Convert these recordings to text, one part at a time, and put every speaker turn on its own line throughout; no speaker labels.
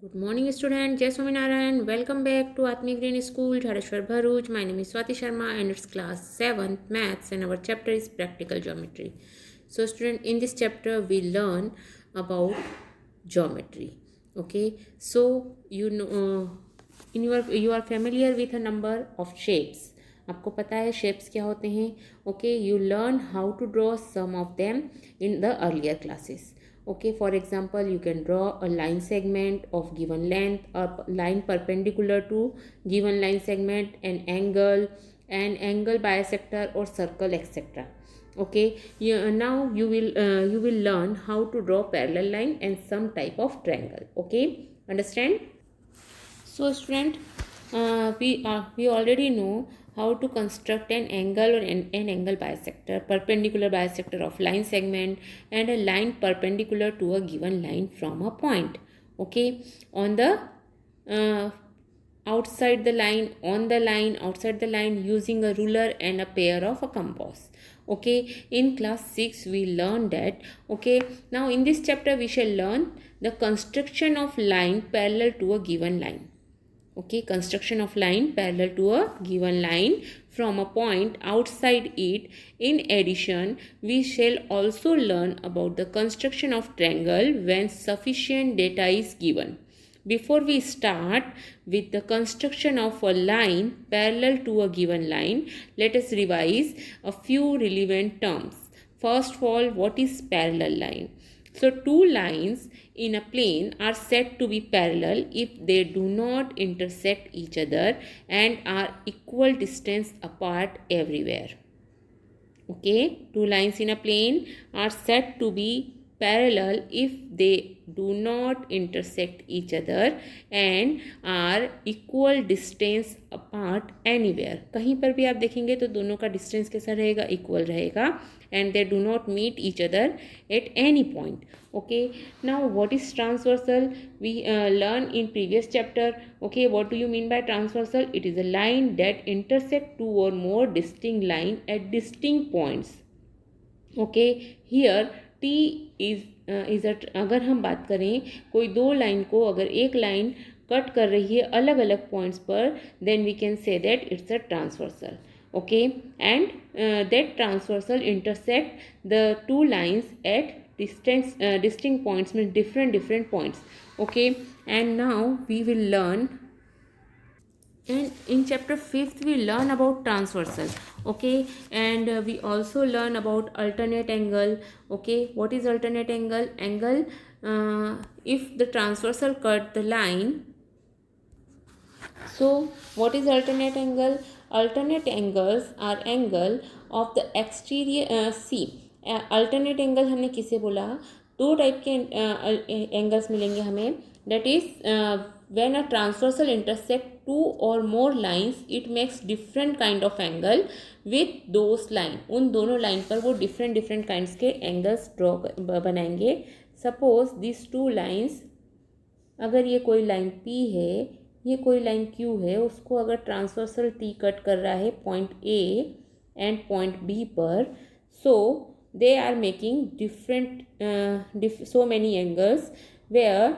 Good morning, student. Jai Swaminarayan. Welcome back to Atmic Green School, Jhareshwar Bharuch. My name is Swati Sharma and it's class 7th Maths and our chapter is Practical Geometry. So, student, in this chapter we learn about geometry. Okay, so you are familiar with a number of shapes. आपको पता है shapes क्या होते हैं. Okay, you learn how to draw some of them in the earlier classes. Okay, for example, you can draw a line segment of given length, a line perpendicular to given line segment, an angle bisector or circle, etc. Okay, now you will learn how to draw parallel line and some type of triangle. Okay, understand? So, student, we already know how to construct an angle or an angle bisector, perpendicular bisector of line segment, and a line perpendicular to a given line from a point. Okay, on the uh, outside the line, on the line, outside the line, using a ruler and a pair of a compass. Okay, in class 6 we learned that. Okay, now in this chapter we shall learn the construction of line parallel to a given line. Okay, construction of line parallel to a given line from a point outside it. In addition, we shall also learn about the construction of triangle when sufficient data is given. Before we start with the construction of a line parallel to a given line, let us revise a few relevant terms. First of all, what is parallel line? So, two lines in a plane are said to be parallel if they do not intersect each other and are equal distance apart everywhere. Okay, two lines in a plane are said to be parallel if they do not intersect each other and are equal distance apart anywhere. कहीं पर भी आप देखेंगे तो दोनों का distance कैसा रहेगा, इक्वल रहेगा, and they do not meet each other at any point. Okay, now what is transversal? We learn in previous chapter. Okay, what do you mean by transversal? It is a line that intersect two or more distinct line at distinct points. Okay, here T is a, अगर हम बात करें कोई दो line को, अगर एक line cut कर रही है अलग अलग पॉइंट्स पर, then we can say that it's a transversal. Okay, and that transversal intersect the two lines at distinct points, means different points. Okay, and now we will learn, and in chapter 5th we learn about transversal. Okay, and we also learn about alternate angle. Okay, what is alternate angle? If the transversal cut the line, so what is alternate angle? Alternate angles are angle of the exterior. See, alternate angle हमने किसे बोला? दो type के angles मिलेंगे हमें. That is, when a transversal intersect two or more lines, it makes different kind of angle with those line. उन दोनों line पर वो different kinds के angles draw बनाएंगे. Suppose these two lines, अगर ये कोई लाइन P है, ये कोई लाइन Q है, उसको अगर ट्रांसवर्सल T कट कर रहा है point A and point B पर, so they are making different so many angles where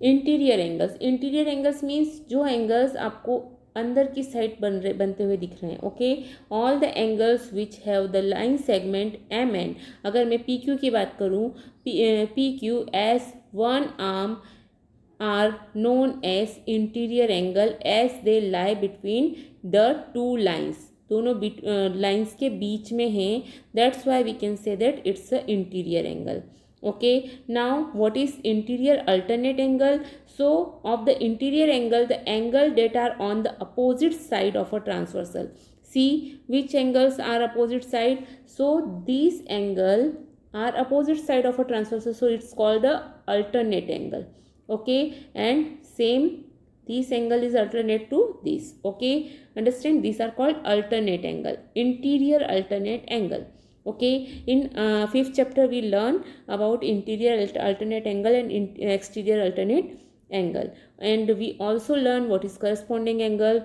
interior angles means जो एंगल्स आपको अंदर की साइड बनते हुए दिख रहे हैं. Okay, all the angles which have the line segment M N. अगर मैं पी क्यू की बात करूँ, P Q as one arm are known as interior angle as they lie between the two lines. दोनों लाइन्स के बीच में हैं, that's why we can say that it's a interior angle. Okay, now what is interior alternate angle? So of the interior angle, the angle that are on the opposite side of a transversal. See which angles are opposite side. So these angle are opposite side of a transversal, so it's called the alternate angle. Okay, and same, this angle is alternate to this. Okay, understand, these are called alternate angle, interior alternate angle. Okay, in 5th chapter we learn about interior alternate angle and exterior alternate angle, and we also learn what is corresponding angle.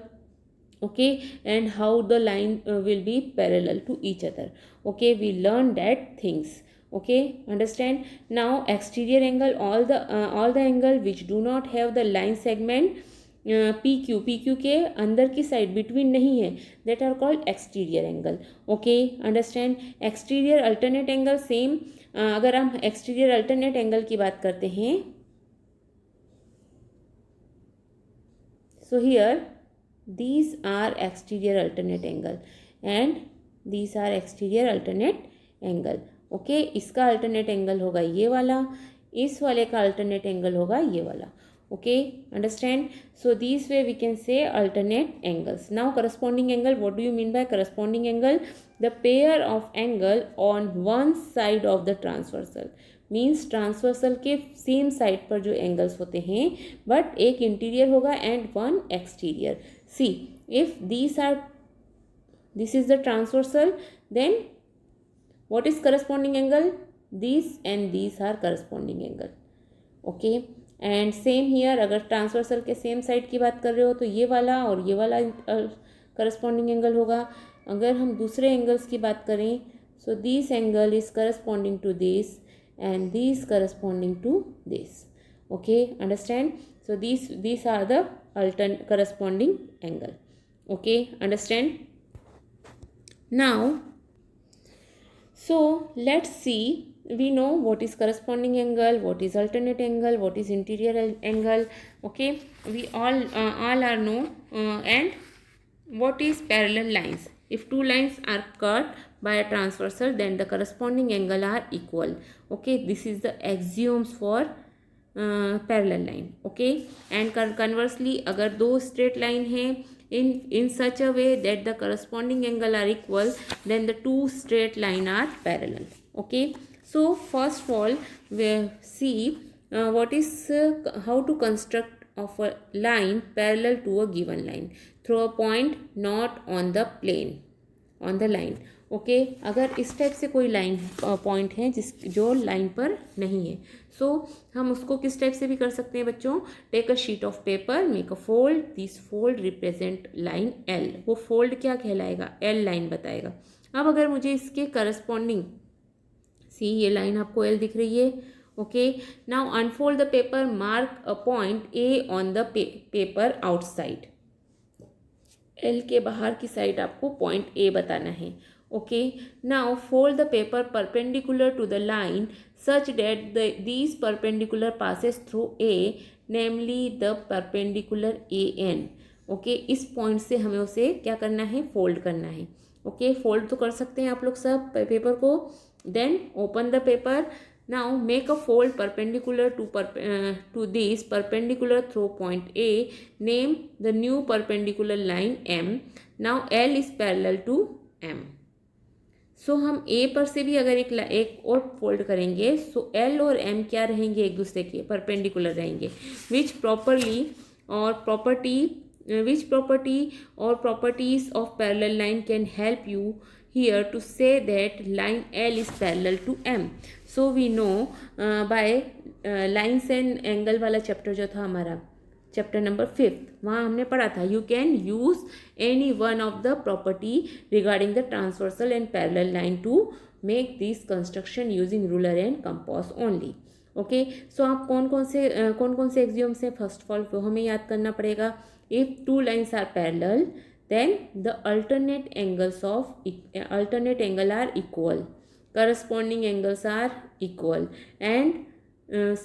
Okay, and how the line will be parallel to each other. Okay, we learn that things. Okay, understand? Now exterior angle, all the angle which do not have the line segment PQ के अंदर की side between नहीं है, that are called exterior angle. Okay, understand? exterior alternate angle same, अगर हम exterior alternate angle की बात करते हैं, so here these are exterior alternate angle and these are exterior alternate angle. Okay, इसका अल्टरनेट एंगल होगा ये वाला, इस वाले का अल्टरनेट एंगल होगा ये वाला. Okay, understand? So this way we can say alternate angles. Now corresponding angle, what do you mean by corresponding angle? The pair of angle on one side of the transversal. Means transversal के same side पर जो angles होते हैं, but एक interior होगा and one exterior. See, if this is the transversal, then what is corresponding angle? These and these are corresponding angle. Okay, and same here, अगर transversal के same side की बात कर रहे हो तो ये वाला और ये वाला करस्पॉन्डिंग एंगल होगा. अगर हम दूसरे एंगल्स की बात करें, so this angle is corresponding to this and these corresponding to this. Okay, understand? So these are the corresponding angle. Okay, understand? Now, so let's see, we know what is corresponding angle, what is alternate angle, what is interior angle. Okay, we all are know, and what is parallel lines. If two lines are cut by a transversal, then the corresponding angle are equal. Okay, this is the axioms for parallel line. Okay, and conversely, अगर दो straight line हैं in such a way that the corresponding angle are equal, then the two straight line are parallel. Okay, so first of all we see what is how to construct of a line parallel to a given line through a point not on the plane, on the line. Okay, अगर इस type से कोई line point है जो line पर नहीं है, सो हम उसको किस टाइप से भी कर सकते हैं बच्चों? Take a sheet of paper, make a fold, this fold represent line L. वो फोल्ड क्या कहलाएगा? एल लाइन बताएगा. अब अगर मुझे इसके करस्पॉन्डिंग, सी ये लाइन आपको एल दिख रही है. Okay, now unfold the paper, mark a point A on the paper outside. L के बाहर की साइड आपको पॉइंट ए बताना है. Okay, now fold the paper perpendicular to the line such that these perpendicular passes through A, namely the perpendicular AN. Okay, इस point से हमें उसे क्या करना है? फोल्ड करना है. ओके, फोल्ड तो कर सकते हैं आप लोग सब पेपर को. Then open the paper. Now make a fold perpendicular to this perpendicular through point A. Name the new perpendicular line M. Now L is parallel to M. सो हम ए पर से भी अगर एक और फोल्ड करेंगे, सो एल और एम क्या रहेंगे? एक दूसरे के परपेंडिकुलर रहेंगे. विच प्रॉपर्टी और properties of parallel line can help you here to say that line L is parallel to M. So we know by lines and angle वाला चैप्टर जो था हमारा, चैप्टर नंबर 5, वहाँ हमने पढ़ा था you can use any one of the property regarding the transversal and parallel line to make this construction using ruler and compass only. Okay, so आप कौन कौन से एक्सियोम्स हैं? फर्स्ट ऑफ ऑल वो हमें याद करना पड़ेगा. If two lines are parallel, then the alternate angle are equal, corresponding angles are equal, and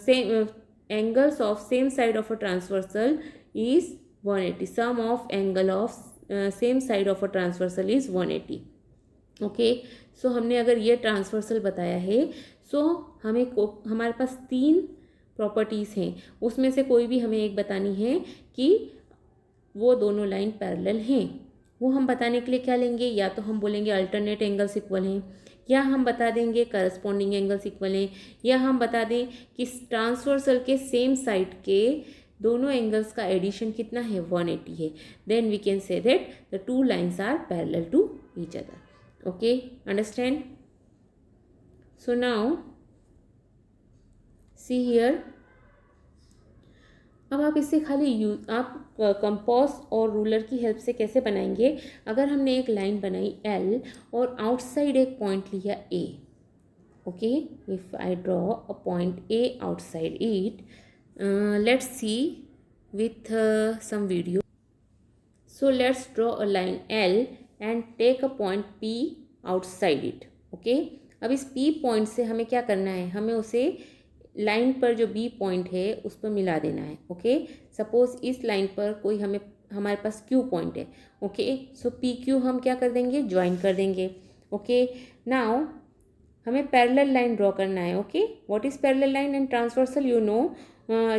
same angles of same side of a transversal is 180. Sum of angle of same side of a transversal is 180. Okay, so हमने अगर ये transversal बताया है, सो हमारे पास 3 properties हैं, उसमें से कोई भी हमें एक बतानी है कि वो दोनों लाइन पैरेलल हैं. वो हम बताने के लिए क्या लेंगे? या तो हम बोलेंगे अल्टरनेट एंगल्स इक्वल हैं, या हम बता देंगे करस्पॉन्डिंग एंगल्स इक्वल हैं, या हम बता दें कि ट्रांसवर्सल के सेम साइड के दोनों एंगल्स का एडिशन कितना है? 180 है. Then we can say that the two lines are parallel to each other. Okay, understand? So now see here, अब आप इससे खाली आप कंपास और रूलर की हेल्प से कैसे बनाएंगे? अगर हमने एक लाइन बनाई L और आउटसाइड एक पॉइंट लिया A, Okay, if I draw a point A outside it, let's see with some video. So let's draw a line L and take a point P outside it. Okay, अब इस P point से हमें क्या करना है, हमें उसे line पर जो B पॉइंट है उस पर मिला देना है. ओके, सपोज इस लाइन पर कोई हमारे पास Q पॉइंट है. ओके, सो PQ हम क्या कर देंगे, ज्वाइन कर देंगे. ओके, नाउ हमें पैरेलल लाइन ड्रॉ करना है. Okay, what is parallel line and transversal, you know,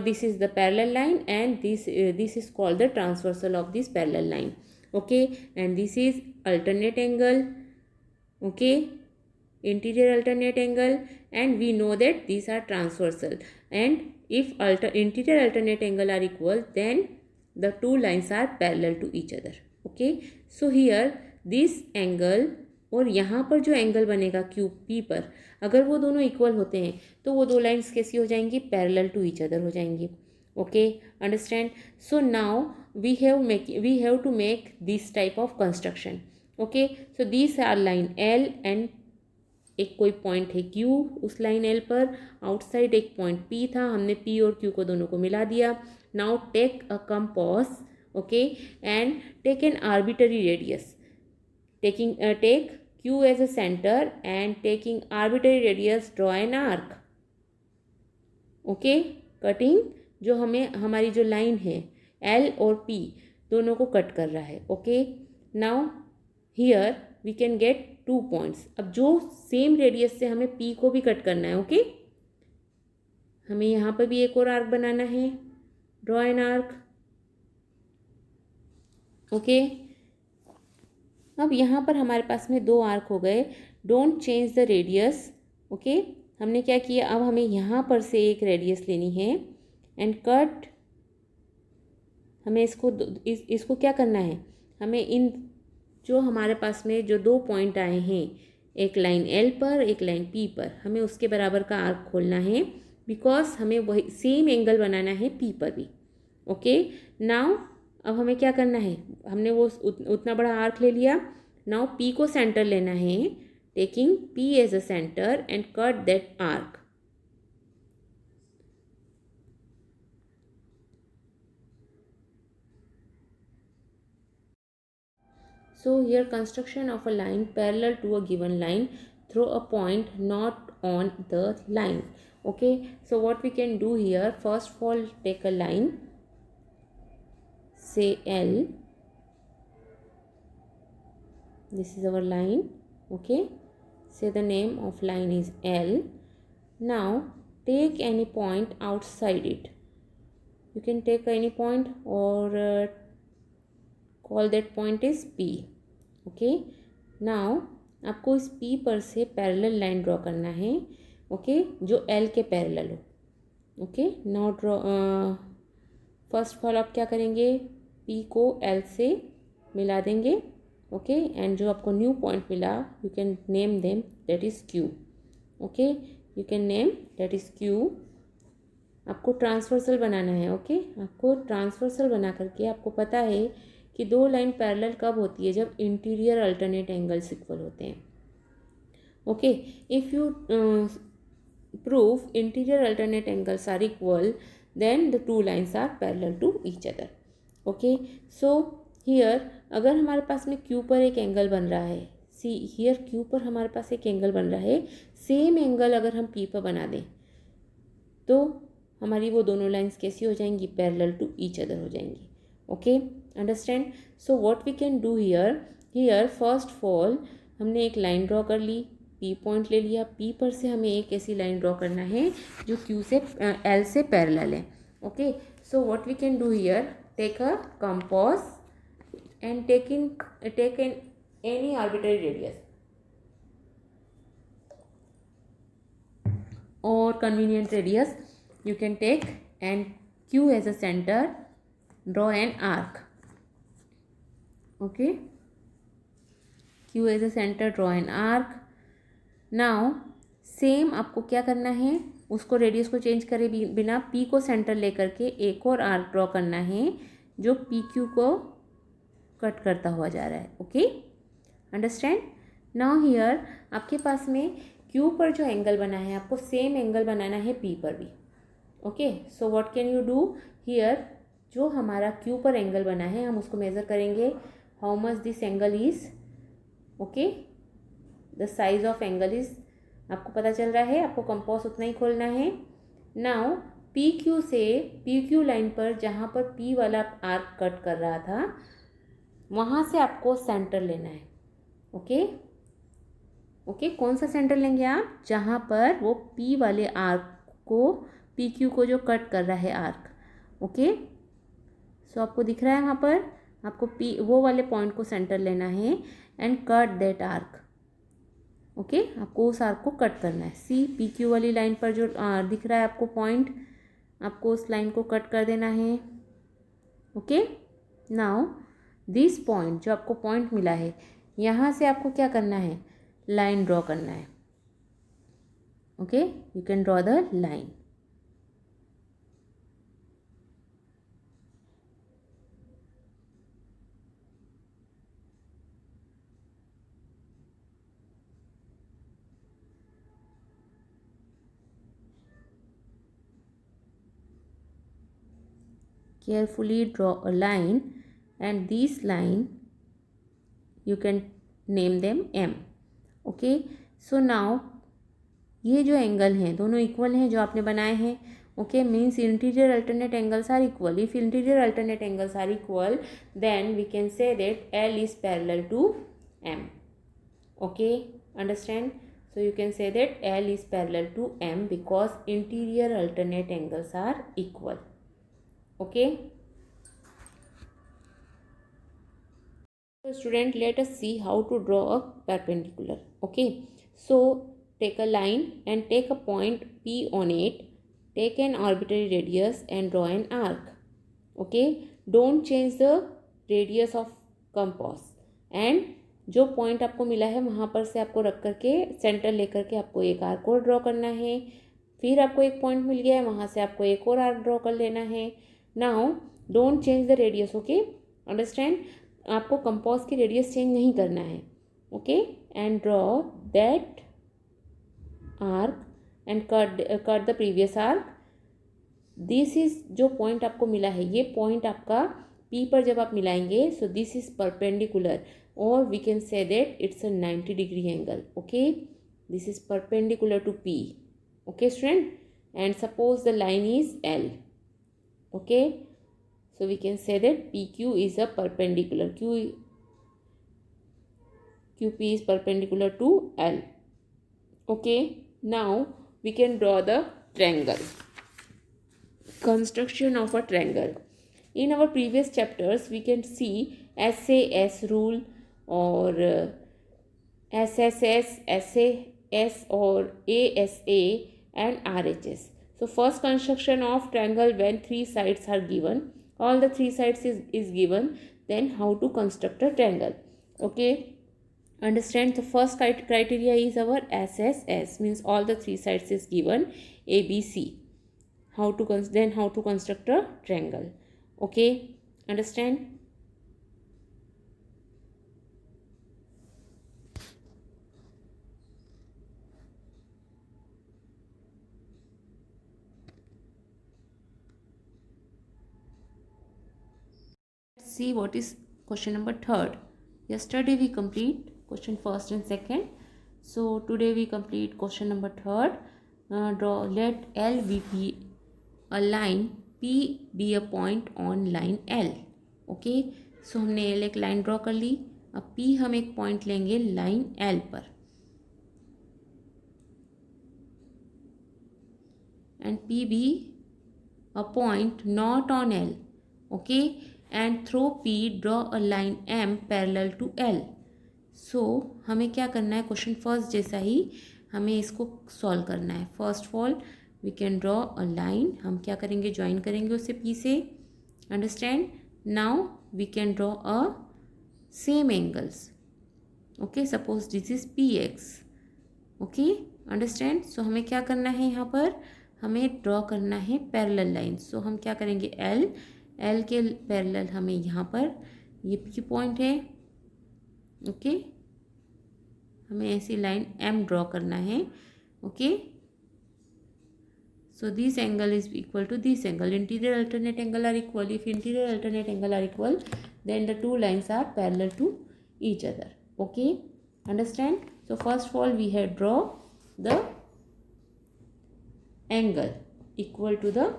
this is the parallel line and this is called the transversal of this parallel line. Okay, and this is alternate angle. Okay, interior alternate angle, and we know that these are transversal, and if interior alternate angle are equal, then the two lines are parallel to each other. Okay, so here this angle और यहाँ पर जो angle बनेगा Q P पर, अगर वो दोनों equal होते हैं तो वो दो लाइंस कैसी हो जाएंगी, पैरेलल टू ईच अदर हो जाएंगी. Okay, understand. So now we have to make this type of construction. Okay, so this are line L and एक कोई पॉइंट है क्यू उस लाइन एल पर, आउटसाइड एक पॉइंट पी था, हमने पी और क्यू को दोनों को मिला दिया. Now take a compass. Okay, and take an arbitrary radius. Take Q as a center and taking arbitrary radius, draw an arc. Okay, cutting जो हमें हमारी जो लाइन है L और P दोनों को कट कर रहा है. Okay, now here we can get 2 points. अब जो सेम रेडियस से हमें P को भी कट करना है. ओके, हमें यहाँ पर भी एक और आर्क बनाना है. Draw an arc. ओके, अब यहाँ पर हमारे पास में 2 आर्क हो गए. Don't change the radius. Okay, हमने क्या किया, अब हमें यहाँ पर से एक रेडियस लेनी है एंड कट. हमें इसको क्या करना है, हमें इन जो हमारे पास में जो 2 पॉइंट आए हैं, एक लाइन L पर एक लाइन P पर, हमें उसके बराबर का आर्क खोलना है, बिकॉज हमें वही सेम एंगल बनाना है P पर भी. ओके, नाउ अब हमें क्या करना है, हमने वो उतना बड़ा आर्क ले लिया. नाउ P को सेंटर लेना है, taking P as a centre and cut that arc. So here construction of a line parallel to a given line through a point not on the line. Okay, so what we can do here, first of all take a line, say L. This is our line. Okay, say the name of line is L. Now take any point outside it. You can take any point or call that point is P. Okay, now आपको इस P पर से parallel line draw करना है. Okay, जो L के parallel हो. Okay, now draw. First of all आप क्या करेंगे, P को L से मिला देंगे. ओके, एंड जो आपको न्यू पॉइंट मिला, you can name them, that is Q. Okay, you can name that is Q. आपको ट्रांसवर्सल बनाना है. ओके, आपको ट्रांसवर्सल बना करके आपको पता है कि 2 लाइन पैरेलल कब होती है, जब इंटीरियर अल्टरनेट एंगल्स इक्वल होते हैं. Okay, if you prove interior alternate angles are equal, then the 2 lines are parallel to each other. Okay, so here अगर हमारे पास में Q पर एक एंगल बन रहा है, सी हियर Q पर हमारे पास एक एंगल बन रहा है, सेम एंगल अगर हम P पर बना दें तो हमारी वो दोनों लाइन्स कैसी हो जाएंगी, पैरेलल टू ईच अदर हो जाएंगी. Okay, understand. So what we can do here first of all हमने एक लाइन ड्रॉ कर ली, P पॉइंट ले लिया. P पर से हमें एक ऐसी लाइन ड्रॉ करना है जो Q से L से पैरेलल है. Okay, so what we can do here, take a compass and take in any arbitrary radius or convenient radius you can take, and Q as a center, draw an arc. Okay, Q as a center, draw an arc. now same आपको क्या करना है, उसको radius को change करे बिना P को centre लेकर के एक और आर्क ड्रॉ करना है जो PQ को कट करता हुआ जा रहा है. Okay, understand. नाउ हियर आपके पास में क्यू पर जो एंगल बना है आपको सेम एंगल बनाना है पी पर भी। Okay, so what can you do here, जो हमारा क्यू पर एंगल बना है हम उसको मेज़र करेंगे, how much this angle is, okay, the size of angle is, आपको पता चल रहा है, आपको कंपास उतना ही खोलना है। नाउ पी क्यू से, पी क्यू लाइन पर जहाँ पर पी वाला आर्क कट कर रहा था वहाँ से आपको सेंटर लेना है। ओके ओके, कौन सा सेंटर लेंगे आप, जहाँ पर वो पी वाले आर्क को, पी क्यू को जो कट कर रहा है आर्क। ओके, सो आपको दिख रहा है वहाँ पर, आपको पी वो वाले पॉइंट को सेंटर लेना है and cut that arc. Okay, आपको उस आर्क को कट करना है। सी पी क्यू वाली लाइन पर जो दिख रहा है आपको पॉइंट, आपको उस लाइन को कट कर देना है। ओके, नाउ दिस पॉइंट, जो आपको पॉइंट मिला है, यहाँ से आपको क्या करना है, लाइन ड्रॉ करना है। Okay, you can draw the line. Carefully draw a line and this line you can name them M. Okay, so now ये जो एंगल हैं दोनों इक्वल हैं जो आपने बनाए हैं। Okay, means interior alternate angles are equal. If interior alternate angles are equal then we can say that L is parallel to M. Okay, understand? So you can say that L is parallel to M because interior alternate angles are equal. Okay, so student, let us see how to draw a perpendicular. Okay, so take a line and take a point P on it, take an arbitrary radius and draw an arc. Okay, don't change the radius of compass and जो point आपको मिला है वहाँ पर से आपको रख करके सेंटर लेकर के आपको एक आर्क और ड्रॉ करना है। फिर आपको एक पॉइंट मिल गया है, वहाँ से आपको एक और आर्क ड्रॉ कर लेना है। Now don't change the radius. Okay, understand, आपको कंपास की रेडियस चेंज नहीं करना है। Okay, and draw that arc and cut the previous arc. This is, जो पॉइंट आपको मिला है ये पॉइंट आपका पी पर जब आप मिलाएंगे, सो दिस इज परपेंडिकुलर और we can say that it's a 90 degree angle. Okay, this is perpendicular to P. Okay student, and suppose the line is L. Okay, so we can say that PQ is a perpendicular, QP is perpendicular to L. Okay, now we can draw the triangle. Construction of a triangle. In our previous chapters we can see SAS rule or SSS, SAS or ASA and RHS. So first construction of triangle, when three sides are given, all the three sides is given, then how to construct a triangle. Okay, understand, the first criteria is our SSS, means all the three sides is given ABC. How to then how to construct a triangle. Okay, understand. See what is question number 3rd. Yesterday we complete question 1st and 2nd. So today we complete question number 3rd. Draw, let L be a line, P be a point on line L. Okay, so हमने L एक line draw कर ली। अब P हम एक point लेंगे line L पर and P be a point not on L. Okay, and through P draw a line M parallel to L. So हमें क्या करना है, क्वेश्चन फर्स्ट जैसा ही हमें इसको सॉल्व करना है। First of all we can draw a line, हम क्या करेंगे, ज्वाइन करेंगे उसे P से। Understand, now we can draw a same angles. Okay, suppose this is PX। Okay, understand, so हमें क्या करना है, यहाँ पर हमें ड्रॉ करना है पैरेलल लाइन। सो हम क्या करेंगे, L के पैरेलल हमें यहाँ पर ये P पॉइंट है। ओके, हमें ऐसी लाइन M ड्रॉ करना है. Okay, so this angle is equal to this angle. Interior alternate angle are equal. If interior alternate angle are equal, then the two lines are parallel to each other. Okay, understand? So first of all we have draw the angle equal to the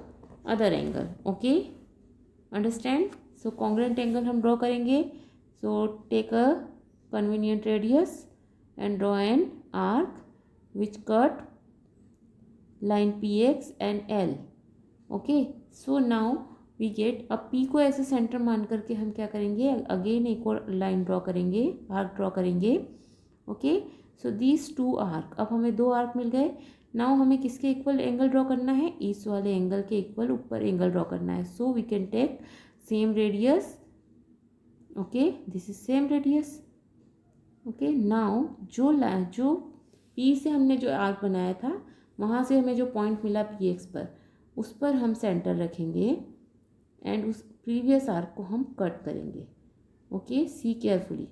other angle. Okay, understand? So congruent angle हम draw करेंगे. So take a convenient radius and draw an arc which cut line PX and L. Okay, so now we get, अब P को ऐसे centre मान करके हम क्या करेंगे, अगेन एक और लाइन ड्रॉ करेंगे, आर्क ड्रॉ करेंगे. Okay, so these two arc, अब हमें दो आर्क मिल गए. नाउ हमें किसके इक्वल एंगल ड्रॉ करना है, इस वाले एंगल के इक्वल ऊपर एंगल ड्रॉ करना है. So we can take same radius. Okay, this is same radius. Okay, now जो P से हमने जो आर्क बनाया था, वहाँ से हमें जो पॉइंट मिला PX पर, उस पर हम सेंटर रखेंगे एंड उस प्रीवियस आर्क को हम कट करेंगे. Okay, see carefully.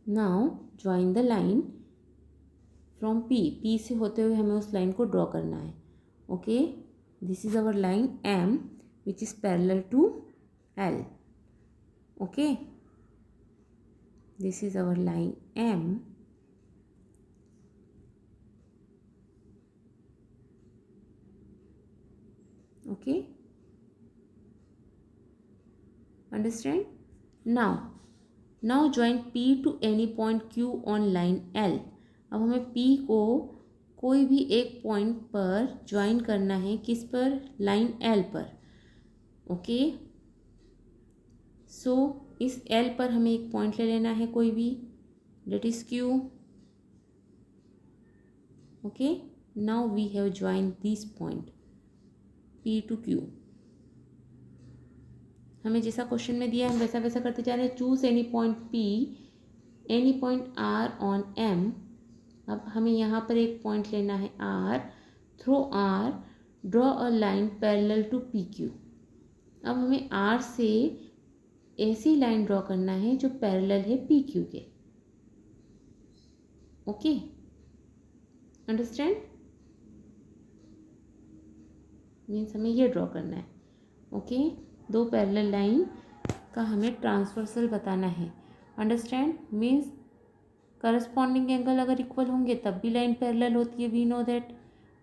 Now join the line from P से होते हुए हमें उस लाइन को ड्रॉ करना है. Okay, this is our line M which is parallel to L. Okay, this is our line M. Okay, understand? Now join P to any point Q on line L. अब हमें P को कोई भी एक point पर join करना है, किस पर, लाइन L पर. ओके, सो इस L पर हमें एक पॉइंट ले लेना है कोई भी, that is Q. Okay, now we have joined this point P to Q. हमें जैसा क्वेश्चन में दिया हम वैसा वैसा करते जा रहे हैं. Choose any point P, any point R on M. अब हमें यहाँ पर एक पॉइंट लेना है R. Through R draw a line parallel to PQ. अब हमें R से ऐसी लाइन ड्रॉ करना है जो पैरेलल है PQ के. Okay, understand? मीन्स हमें ये ड्रॉ करना है. ओके, दो पैरेलल लाइन का हमें ट्रांसवर्सल बताना है. अंडरस्टैंड? मीन्स करस्पॉन्डिंग एंगल अगर इक्वल होंगे तब भी लाइन पैरेलल होती है. We know that.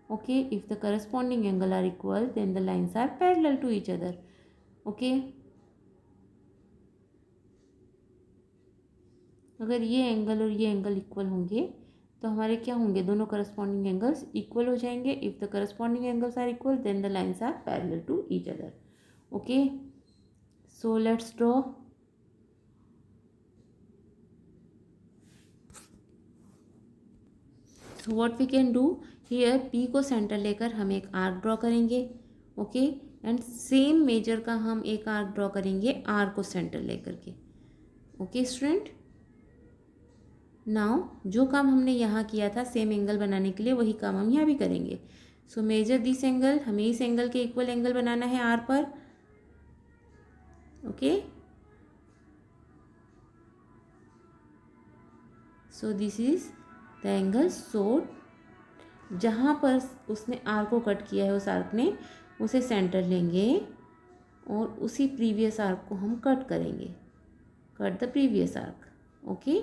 Okay, if the corresponding angle are equal then the lines are parallel to each other. Okay, अगर ये एंगल और ये एंगल इक्वल होंगे तो हमारे क्या होंगे, दोनों करस्पॉन्डिंग एंगल्स इक्वल हो जाएंगे. If the corresponding angles are equal then the lines are parallel to each other. Okay, so let's draw. So what we can do here, P को सेंटर लेकर हम एक आर्क ड्रॉ करेंगे. Okay, and same measure का हम एक arc draw करेंगे R को सेंटर लेकर के. ओके स्टूडेंट, नाउ जो काम हमने यहाँ किया था सेम एंगल बनाने के लिए, वही काम हम यहाँ भी करेंगे. सो मेजर दिस एंगल, हमें इस एंगल के इक्वल एंगल बनाना है R पर. Okay, so this is the angle. सो जहाँ पर उसने R को कट किया है, उस आर्क ने, उसे सेंटर लेंगे और उसी प्रीवियस आर्क को हम कट करेंगे. Cut the previous arc. Okay,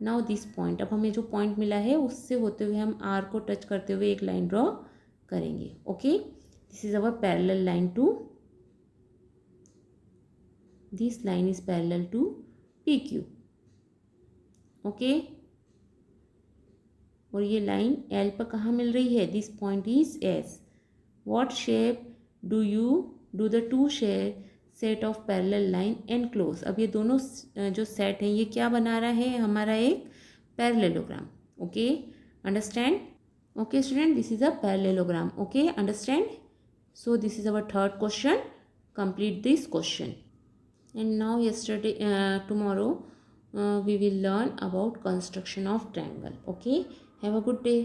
now this point, अब हमें जो पॉइंट मिला है उससे होते हुए हम R को टच करते हुए एक लाइन ड्रॉ करेंगे. Okay, this is our parallel line to, this line is parallel to PQ. Okay, और ये लाइन L पर कहाँ मिल रही है, this point is S. What shape do you do the two share set of parallel line enclose. अब ये दोनों जो सेट हैं ये क्या बना रहा है, हमारा एक parallelogram. Okay, understand? Okay student, this is a parallelogram. Okay, understand? So this is our third question. Complete this question. And now yesterday tomorrow we will learn about construction of triangle. Okay, have a good day.